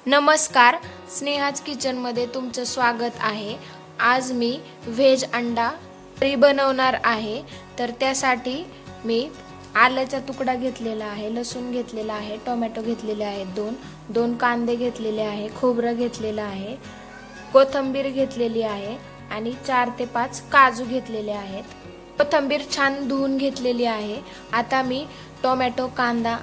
नमस्कार, स्नेहाज किचनमध्ये तुमचं स्वागत आहे। आज मी व्हेज अंडा करी बनवणार आहे। तर त्यासाठी मी आल्याचा तुकडा घेतलेला आहे, लसूण घेतलेला आहे, टोमॅटो घेतलेले आहेत, दोन कांदे घेतलेले आहे, खोबरं घेतलेलं आहे, कोथिंबीर घेतलेली आहे आणि 4 ते 5 काजू घेतलेले आहेत। कोथिंबीर छान धुवून घेतलेली आहे। आता मी टोमॅटो, कांदा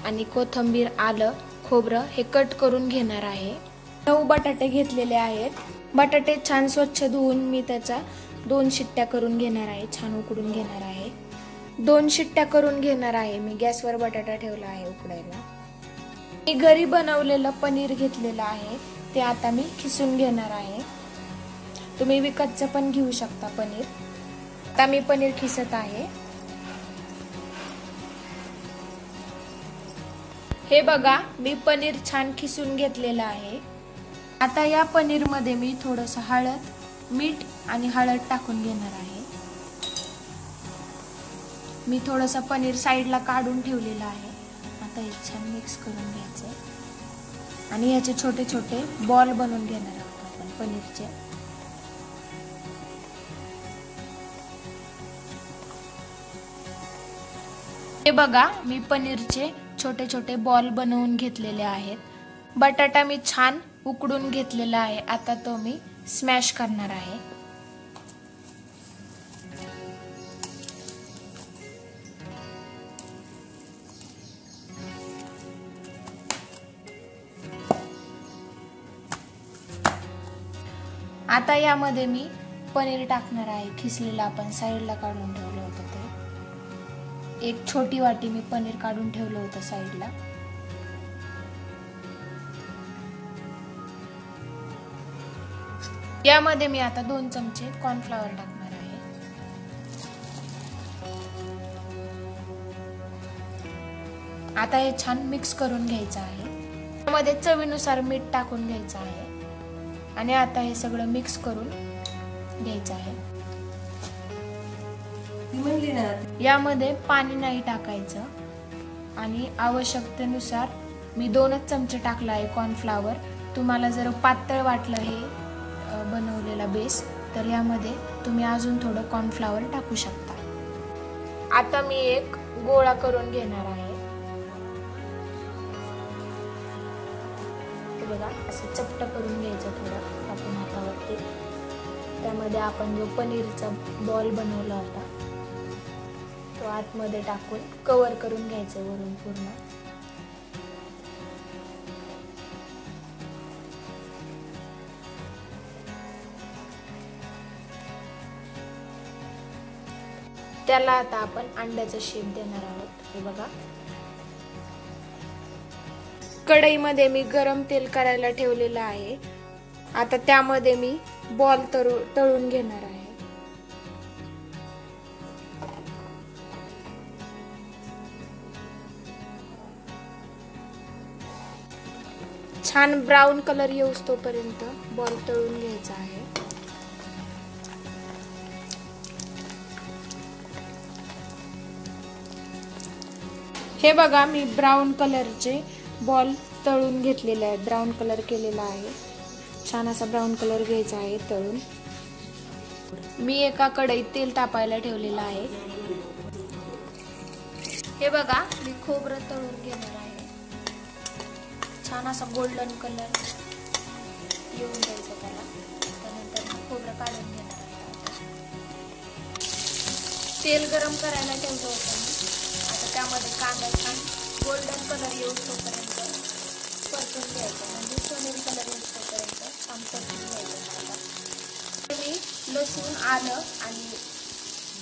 आणि कोथिंबीर, आलं, खोबरं हे कट करून घेणार आहे। 9 बटाटे घेतलेले आहेत। बटाटे छान स्वच्छ धुवून मी त्याचा 2 शिट्ट्या करून घेणार आहे, छान उकडून घेणार आहे। 2 शिट्ट्या करून घेणार आहे। मी गॅसवर बटाटा ठेवला आहे उकडायला। मी घरी बनवलेलं पनीर घेतलेलं आहे, ते आता मी खिसून घेणार आहे। तुम्ही विकतचं पण घेऊ शकता पनीर। आता मी पनीर खिसत आहे। हे बघा, मी पनीर छान खिसून घेतलेलं आहे। आता या पनीर मध्ये मी थोडंसं हळद, मीठ आणि हळद टाकून घेणार आहे। मी थोडंसं पनीर साइडला काढून ठेवलेलं आहे। आता हे छान मिक्स करून घ्यायचं आणि याचे छोटे छोटे बॉल बनवून घेणार आहोत आपण पनीरचे। हे बघा, मी पनीरचे छोटे छोटे बॉल बनवून घेतलेले आहेत। बटाटा मी छान उकडून घेतलेला आहे। आता तो मी स्मॅश करणार आहे। आता यामध्ये मी पनीर टाकणार आहे, खिसलेलं आपण साइडला काढून ठेवलं होतं ते। एक छोटी वाटी मी पनीर काढून ठेवलं होतं साइडला। यामध्ये मी आता 2 चमचे कॉर्नफ्लॉवर टाकणार आहे। आता हे छान मिक्स करून घ्यायचं आहे। यामध्ये चवीनुसार मीठ टाकून घ्यायचं आहे आणि आता हे सगळं मिक्स करून घ्यायचं आहे। यामध्ये पाणी नाही टाकायचं आणि आवश्यकतेनुसार मी 2च चमचे टाकला आहे कॉर्नफ्लॉवर। तुम्हाला जर पातळ वाटलं हे बनवलेला बेस तर यामध्ये तुम्ही अजून थोडं कॉर्नफ्लॉवर टाकू शकता। आता मी एक गोळा करून घेणार आहे। हे बघा, असं चपट करून घ्यायचं थोडं आपण हातावरती। त्यामध्ये आपण जो पनीरचा बॉल बनवला होता तो आतमध्ये टाकून कव्हर करून घ्यायचं वरून पूर्ण। त्याला आता आपण अंड्याचा शेप देणार आहोत। हे बघा, कढईमध्ये मी गरम तेल करायला ठेवलेलं आहे। आता त्यामध्ये मी बॉल तळून घेणार आहे। छान ब्राऊन कलर येऊस तोपर्यंत बॉल तळून घ्यायचा आहे। हे बघा, मी ब्राऊन कलरचे बॉल तळून घेतलेले आहेत। ब्राऊन कलर केलेला आहे। छान असा ब्राऊन कलर घ्यायचा आहे तळून। मी एका कढईत तेल तापायला ठेवलेलं आहे। हे बघा, मी खोबरं तळून घेणार आहे। छान असा गोल्डन कलर येऊन द्यायचा त्याला। त्यानंतर खोबरं काढून घेणार आहे। तेल गरम करायला ठेवलं होतं मी। आता त्यामध्ये कांदा छान गोल्डन कलर येऊन तोपर्यंत परतून घ्यायचा, म्हणजे सोनेरी कलर येऊन तोपर्यंत छान परतून घ्यायचं। आता मी लसूण, आलं आणि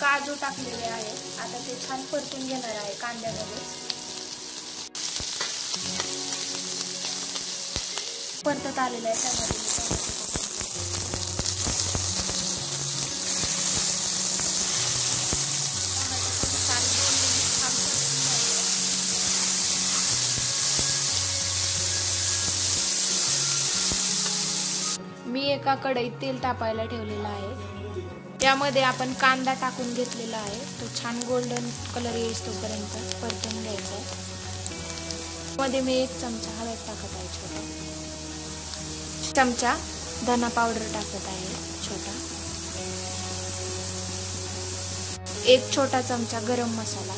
काजू टाकलेले आहेत। आता ते छान परतून घेणार आहे कांद्यामध्ये। परतत आलेलं आहे त्यामध्ये मी एका कढईत तेल तापायला ठेवलेलं आहे। त्यामध्ये आपण कांदा टाकून घेतलेला आहे। तो छान गोल्डन कलर येईल तोपर्यंत परतून घ्यायचा आहे। मध्ये मी 1 चमचा हळद टाकत आहे छोटा। चमचा धना पावडर टाकत आहे छोटा, 1 छोटा चमचा गरम मसाला,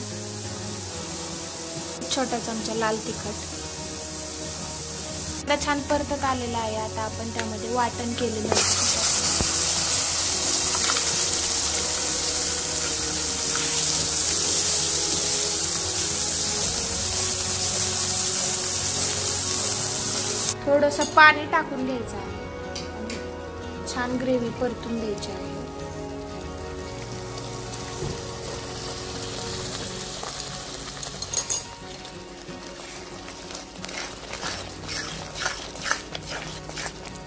छोटा चमचा लाल तिखट. आता छान परतत आलेला आहे. आता आपण त्यामध्ये वाटण केलेलं थोडंसं पाणी टाकून घ्यायचं आहे. छान ग्रेव्ही परतून द्यायची आहे.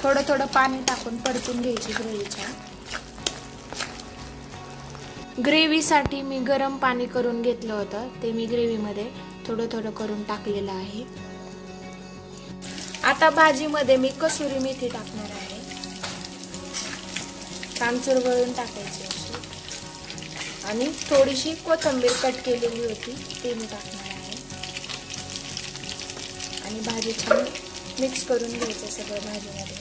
थोडं थोडं पाणी टाकून परतून घ्यायची ग्रेव्हीच्या. ग्रेव्हीसाठी मी गरम पाणी करून घेतलं होतं, ते मी ग्रेव्हीमध्ये थोडं थोडं करून टाकलेलं आहे. आता भाजीमध्ये मी कसुरी मेथी टाकणार आहे. कांचूर वळून टाकायची अशी, आणि थोडीशी कोथिंबीर कट केलेली होती ते मी टाकणार आहे. आणि भाजी छान मिक्स करून घ्यायचं सगळं भाजीमध्ये.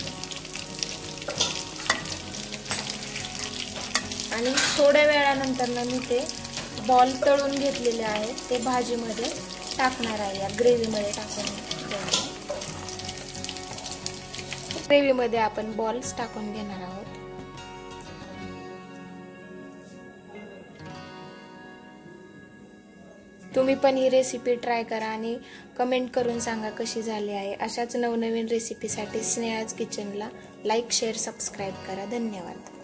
आणि थोड्या वेळानंतर मी ते बॉल तळून घेतलेले आहेत ते भाजीमध्ये टाकणार आहे. या ग्रेव्हीमध्ये टाकून घ्यायचे. ग्रेव्हीमध्ये आपण बॉल्स टाकून घेणार आहोत. तुम्ही पण ही रेसिपी ट्राय करा आणि कमेंट करून सांगा कशी झाली आहे. अशाच नवनवीन रेसिपीसाठी स्नेहाज किचनला लाईक, शेअर, सबस्क्राईब करा. धन्यवाद.